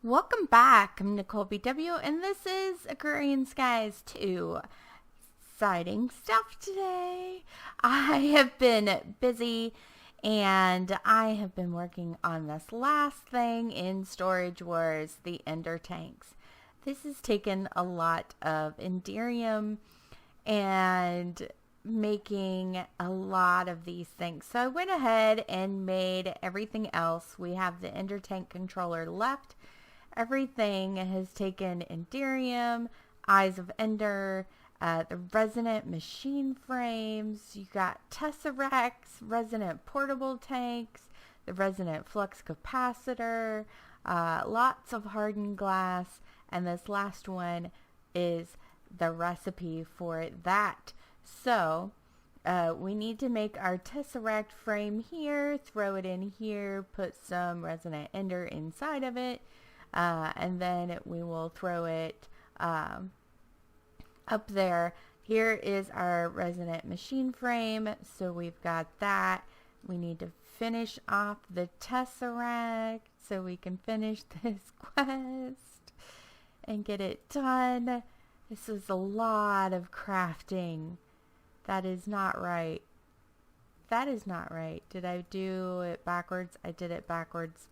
Welcome back. I'm Nicolbw, and this is Agrarian Skies 2. Exciting stuff today. I have been busy, and I have been working on this last thing in Storage Wars, the Ender Tanks. This has taken a lot of Enderium and making a lot of these things. So I went ahead and made everything else. We have the Ender Tank controller left. Everything has taken Enderium, Eyes of Ender, the resonant machine frames. You got Tesseracts, resonant portable tanks, the resonant flux capacitor, lots of hardened glass, and this last one is the recipe for that. So we need to make our Tesseract frame here, throw it in here, put some resonant ender inside of it. And then we will throw it up there. Here is our resonant machine frame. So we've got that. We need to finish off the Tesseract so we can finish this quest and get it done. This is a lot of crafting. That is not right. That is not right. Did I do it backwards? I did it backwards.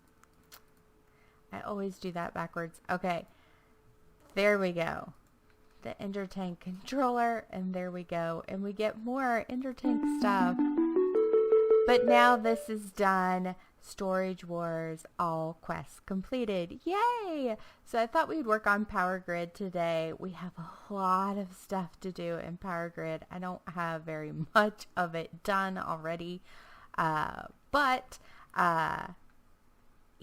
I always do that backwards. Okay, there we go. The Ender Tank controller, and there we go. And we get more Ender Tank stuff. But now this is done. Storage Wars, all quests completed. Yay! So I thought we'd work on Power Grid today. We have a lot of stuff to do in Power Grid. I don't have very much of it done already. But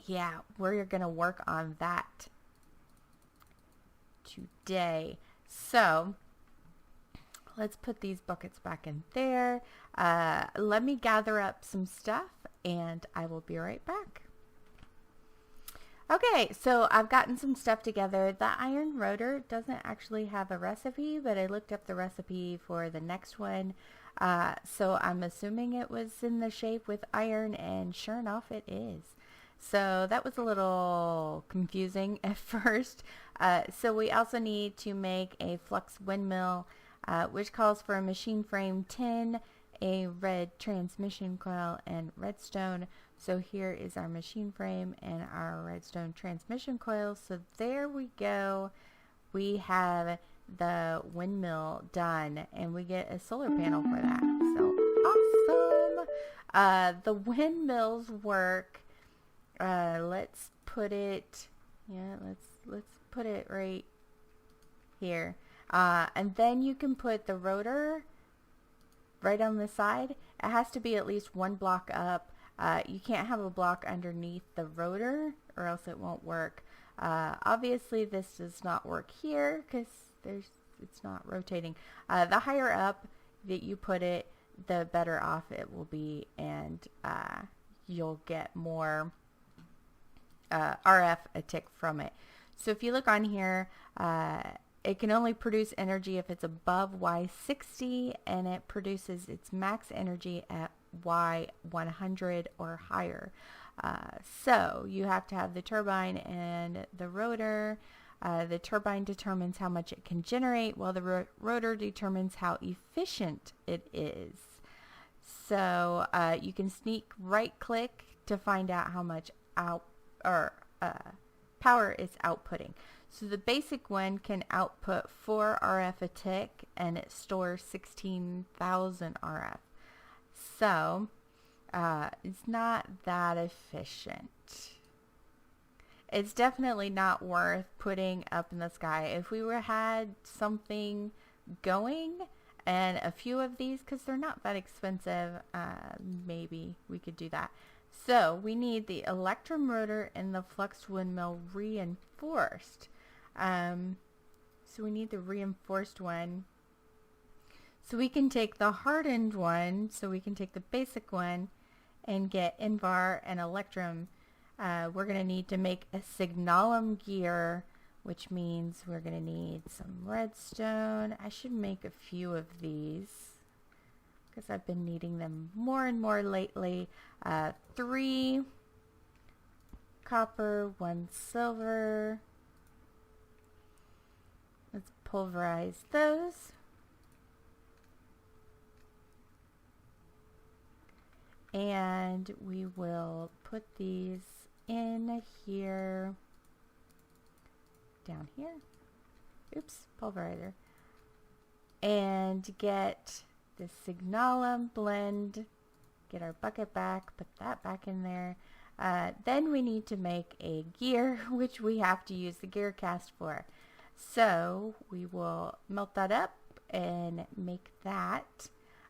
yeah, we're going to work on that today. So let's put these buckets back in there. Let me gather up some stuff and I will be right back. Okay, so I've gotten some stuff together. The iron rotor doesn't actually have a recipe, but I looked up the recipe for the next one. So I'm assuming it was in the shape with iron, and sure enough it is. So that was a little confusing at first. So we also need to make a Flux Windmill, which calls for a machine frame 10, a red transmission coil, and redstone. So here is our machine frame and our redstone transmission coil. So there we go. We have the windmill done, and we get a solar panel for that. So awesome. The windmills work. Let's put it, let's put it right here. And then you can put the rotor right on the side. It has to be at least one block up. You can't have a block underneath the rotor or else it won't work. Obviously this does not work here because it's not rotating. The higher up that you put it, the better off it will be, and you'll get more RF a tick from it. So if you look on here, it can only produce energy if it's above Y60, and it produces its max energy at Y100 or higher. So you have to have the turbine and the rotor. The turbine determines how much it can generate, while the rotor determines how efficient it is. So you can sneak right click to find out how much power is outputting. So the basic one can output 4 RF a tick, and it stores 16,000 RF. So it's not that efficient. It's definitely not worth putting up in the sky. If we had something going and a few of these, because they're not that expensive, maybe we could do that. So we need the Electra Motor and the Flux Windmill reinforced. So we need the reinforced one. So we can take the hardened one, so we can take the basic one and get Invar and Electrum. We're going to need to make a Signalum gear, which means we're going to need some redstone. I should make a few of these because I've been needing them more and more lately. 3 copper, 1 silver. Let's pulverize those. And we will put these in here, down here. Oops, pulverizer. And get the signalum blend, get our bucket back, put that back in there. Then we need to make a gear, which we have to use the gear cast for. So we will melt that up and make that.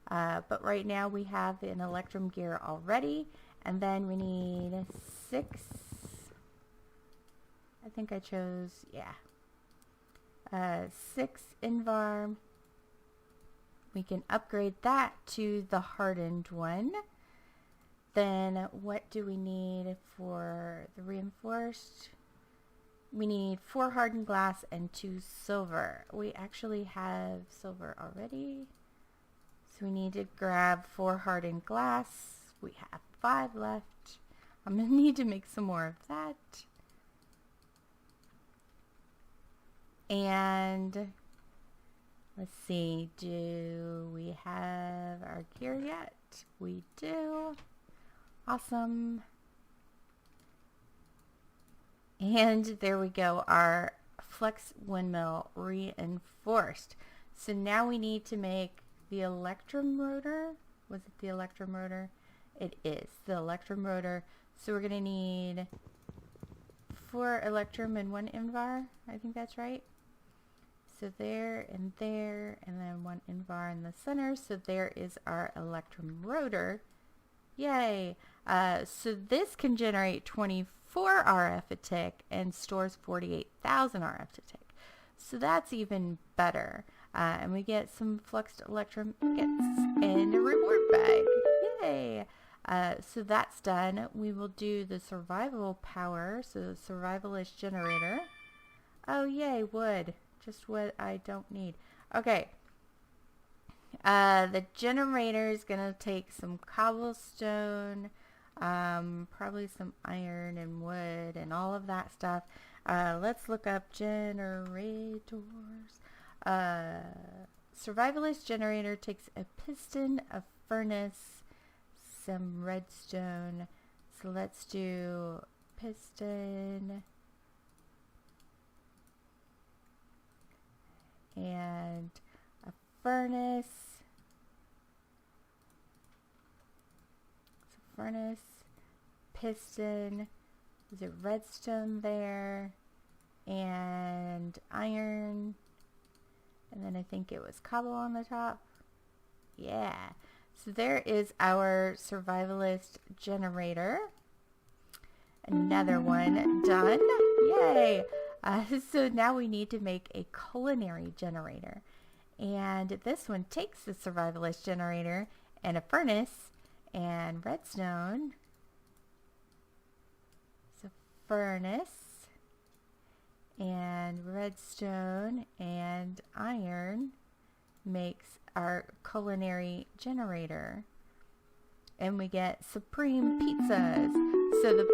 But right now we have an Electrum gear already, and then we need 6. I think I chose, 6 Invar. We can upgrade that to the hardened one. Then what do we need for the reinforced? We need 4 hardened glass and 2 silver. We actually have silver already. So we need to grab 4 hardened glass. We have 5 left. I'm going to need to make some more of that. And let's see, do we have our gear yet? We do. Awesome. And there we go, our Flux Windmill reinforced. So now we need to make the Electra Motor. Was it the Electra Motor? It is the Electra Motor. So we're going to need 4 Electrum and 1 Invar. I think that's right. So there, and then 1 Invar in the center. So there is our Electrum Rotor. Yay! So this can generate 24 RF a tick and stores 48,000 RF a tick. So that's even better. And we get some fluxed Electrum ingots and a reward bag. Yay! So that's done. We will do the survival power, so the Survivalist Generator. Oh yay, wood. Just what I don't need. Okay. The generator is going to take some cobblestone, probably some iron and wood and all of that stuff. Let's look up generators. Survivalist Generator takes a piston, a furnace, some redstone. So let's do piston and a furnace. So furnace, piston, is it redstone there, and iron, and then I think it was cobble on the top. Yeah. So there is our Survivalist Generator. Another one done. Yay! So now we need to make a Culinary Generator. And this one takes the Survivalist Generator and a furnace and redstone. So furnace and redstone and iron makes our Culinary Generator. And we get supreme pizzas. So the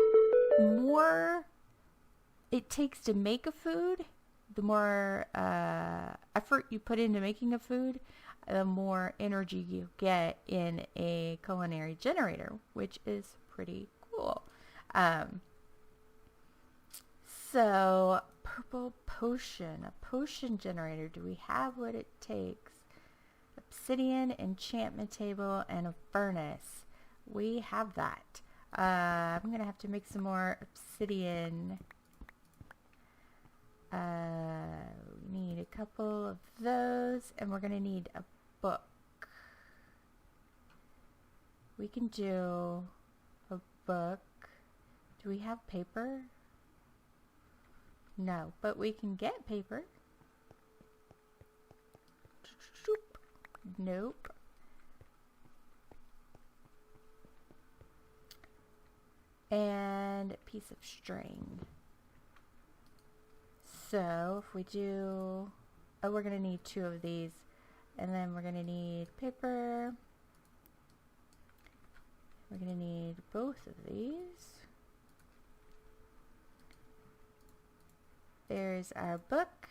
more it takes to make a food, the more effort you put into making a food, the more energy you get in a Culinary Generator, which is pretty cool. So purple potion, a potion generator. Do we have what it takes? Obsidian, enchantment table, and a furnace. We have that. I'm going to have to make some more obsidian. We need a couple of those, and we're going to need a book. We can do a book. Do we have paper? No, but we can get paper. Nope. And a piece of string. So if we do, oh, we're going to need 2 of these, and then we're going to need paper. We're going to need both of these. there's our book.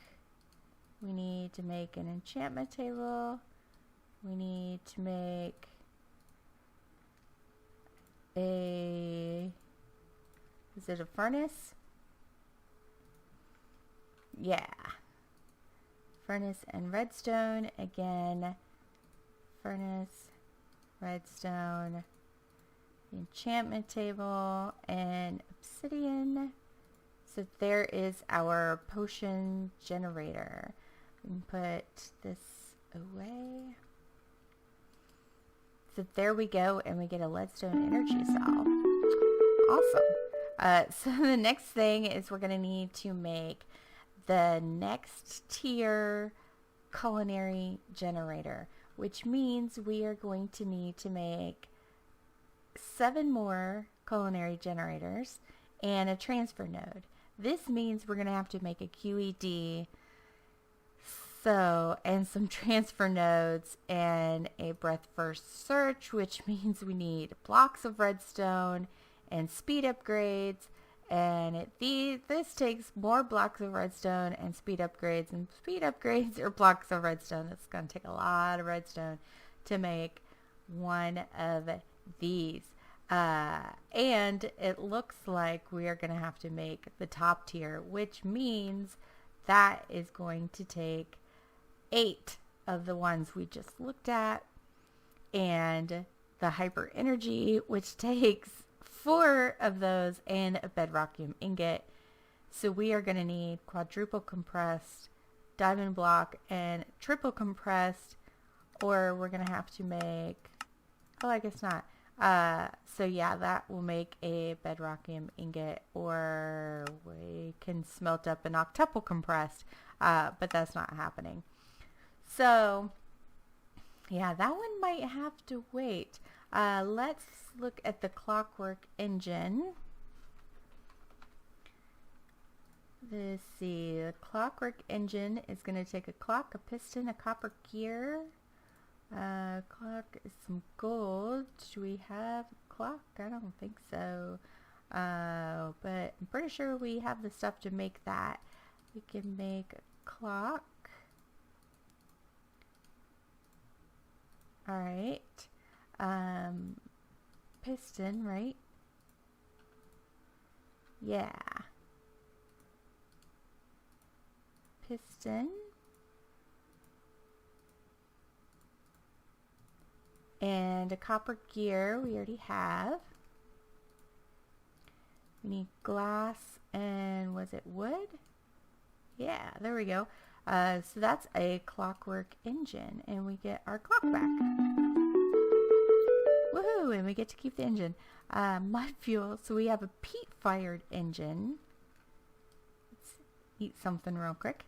We need to make an enchantment table. We need to make is it a furnace? Yeah. Furnace and redstone. Again, furnace, redstone, enchantment table, and obsidian. So there is our potion generator. We can put this away. So there we go, and we get a leadstone energy cell. Awesome. So the next thing is we're going to need to make the next tier culinary generator, which means we are going to need to make 7 more culinary generators and a transfer node. This means we're going to have to make a QED, and some transfer nodes and a breadth first search, which means we need blocks of redstone and speed upgrades. And this takes more blocks of redstone and speed upgrades. And speed upgrades are blocks of redstone. It's going to take a lot of redstone to make one of these. And it looks like we are going to have to make the top tier, which means that is going to take 8 of the ones we just looked at. And the hyper energy, which takes 4 of those, and a bedrockium ingot. So we are going to need quadruple compressed, diamond block, and triple compressed, or we're going to have to make, I guess not. So yeah, that will make a bedrockium ingot, or we can smelt up an octuple compressed, but that's not happening. So yeah, that one might have to wait. Let's look at the Clockwork Engine. Let's see, the Clockwork Engine is going to take a clock, a piston, a copper gear, clock, some gold. Do we have a clock? I don't think so. But I'm pretty sure we have the stuff to make that. We can make a clock. Alright. Piston, right? Yeah. Piston. And a copper gear we already have. We need glass and was it wood? Yeah, there we go. So that's a Clockwork Engine, and we get our clock back. Woohoo! And we get to keep the engine. Mud fuel. So we have a peat-fired engine. Let's eat something real quick.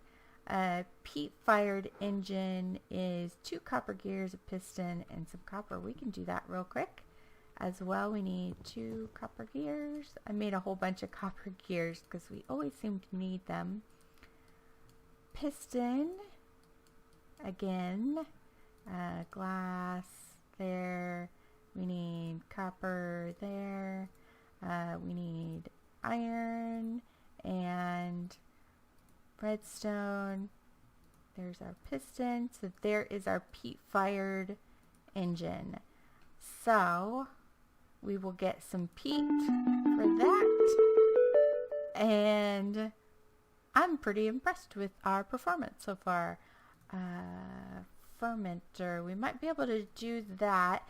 Peat-fired engine is 2 copper gears, a piston, and some copper. We can do that real quick. As well, we need 2 copper gears. I made a whole bunch of copper gears because we always seem to need them. Piston. Again. Glass there. We need copper there. We need iron and redstone. There's our piston. So there is our peat-fired engine. So we will get some peat for that. And I'm pretty impressed with our performance so far. Fermenter, we might be able to do that.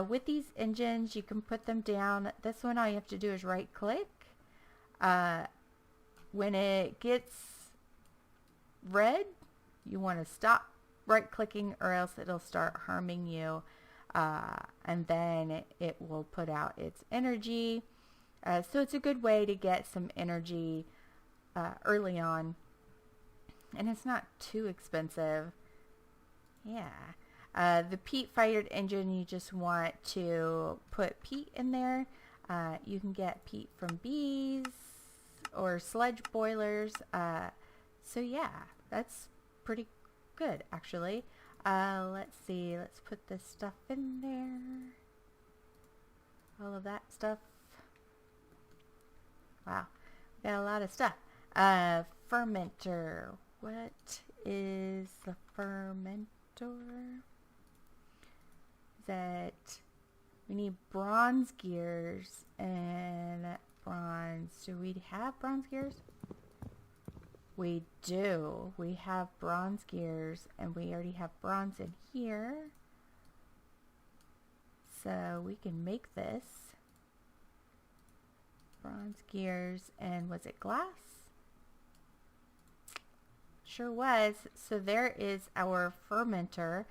With these engines, you can put them down. This one, all you have to do is right click. When it gets red, you want to stop right clicking, or else it'll start harming you. And then it will put out its energy. So it's a good way to get some energy early on. And it's not too expensive. Yeah. The peat-fired engine, you just want to put peat in there. You can get peat from bees or sludge boilers. So yeah, that's pretty good actually. Let's see, let's put this stuff in there. All of that stuff. Wow, we got a lot of stuff. fermenter. What is the fermenter? That we need bronze gears and bronze. Do we have bronze gears? We do. We have bronze gears, and we already have bronze in here. So we can make this. Bronze gears, and was it glass? Sure was. So there is our fermenter.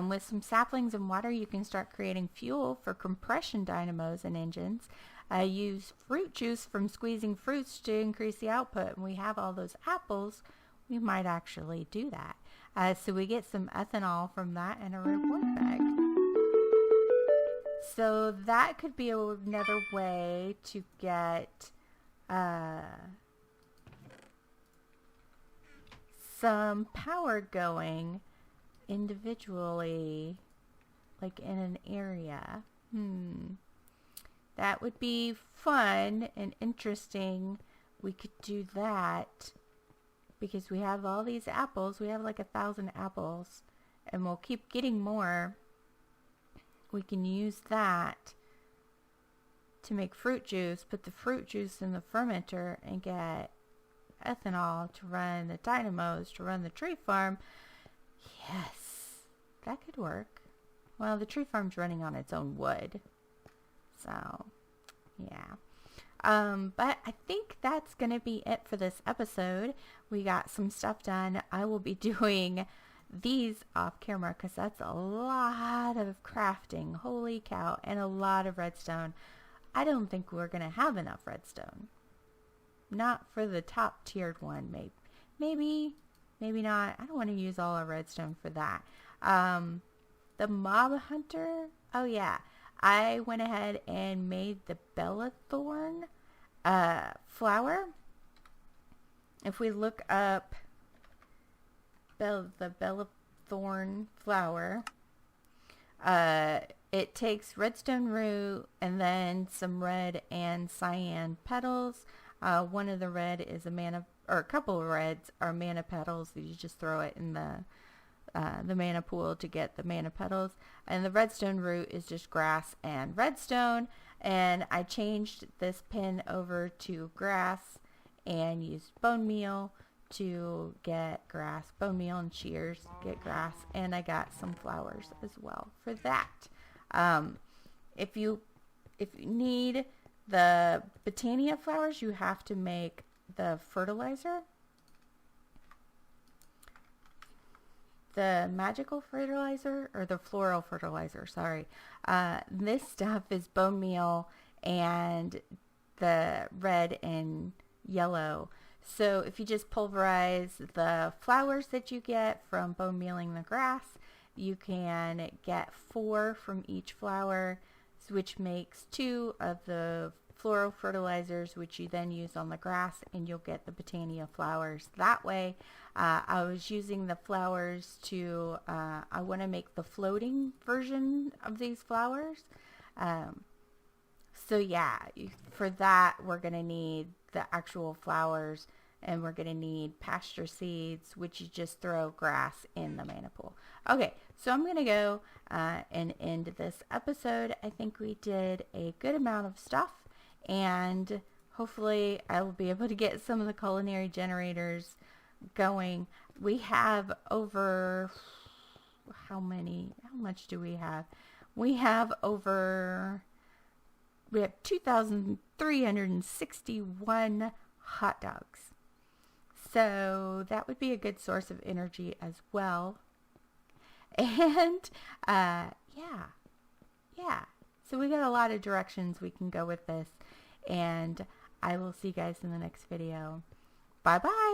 With some saplings and water, you can start creating fuel for compression dynamos and engines. Use fruit juice from squeezing fruits to increase the output. And we have all those apples. We might actually do that. So we get some ethanol from that and a reward bag. So that could be another way to get some power going individually, like in an area. That would be fun and interesting. We could do that because we have all these apples. We have like 1,000 apples, and we'll keep getting more. We can use that to make fruit juice, put the fruit juice in the fermenter, and get ethanol to run the dynamos, to run the tree farm. Yes, that could work. Well, the tree farm's running on its own wood. So, yeah. But I think that's going to be it for this episode. We got some stuff done. I will be doing these off camera because that's a lot of crafting. Holy cow. And a lot of redstone. I don't think we're going to have enough redstone. Not for the top tiered one. Maybe not. I don't want to use all our redstone for that. The mob hunter. Oh yeah. I went ahead and made the bellathorn flower. If we look up the bellathorn flower, it takes redstone root and then some red and cyan petals. One of the red is a mana, or a couple of reds are mana petals. You just throw it in the mana pool to get the mana petals, and the redstone root is just grass and redstone. And I changed this pin over to grass and used bone meal to get grass, bone meal and shears get grass, and I got some flowers as well for that. If you need the Botania flowers, you have to make the fertilizer. The magical fertilizer, or the floral fertilizer, sorry. This stuff is bone meal and the red and yellow. So if you just pulverize the flowers that you get from bone mealing the grass, you can get 4 from each flower, which makes 2 of the floral fertilizers, which you then use on the grass, and you'll get the Botania flowers that way. I was using the flowers to, I want to make the floating version of these flowers. So yeah, for that we're going to need the actual flowers, and we're going to need pasture seeds, which you just throw grass in the mana pool. Okay, so I'm going to go and end this episode. I think we did a good amount of stuff, and hopefully I will be able to get some of the culinary generators going. We have over, how much do we have? We have 2,361 hot dogs. So that would be a good source of energy as well. And yeah. So we got a lot of directions we can go with this. And I will see you guys in the next video. Bye bye.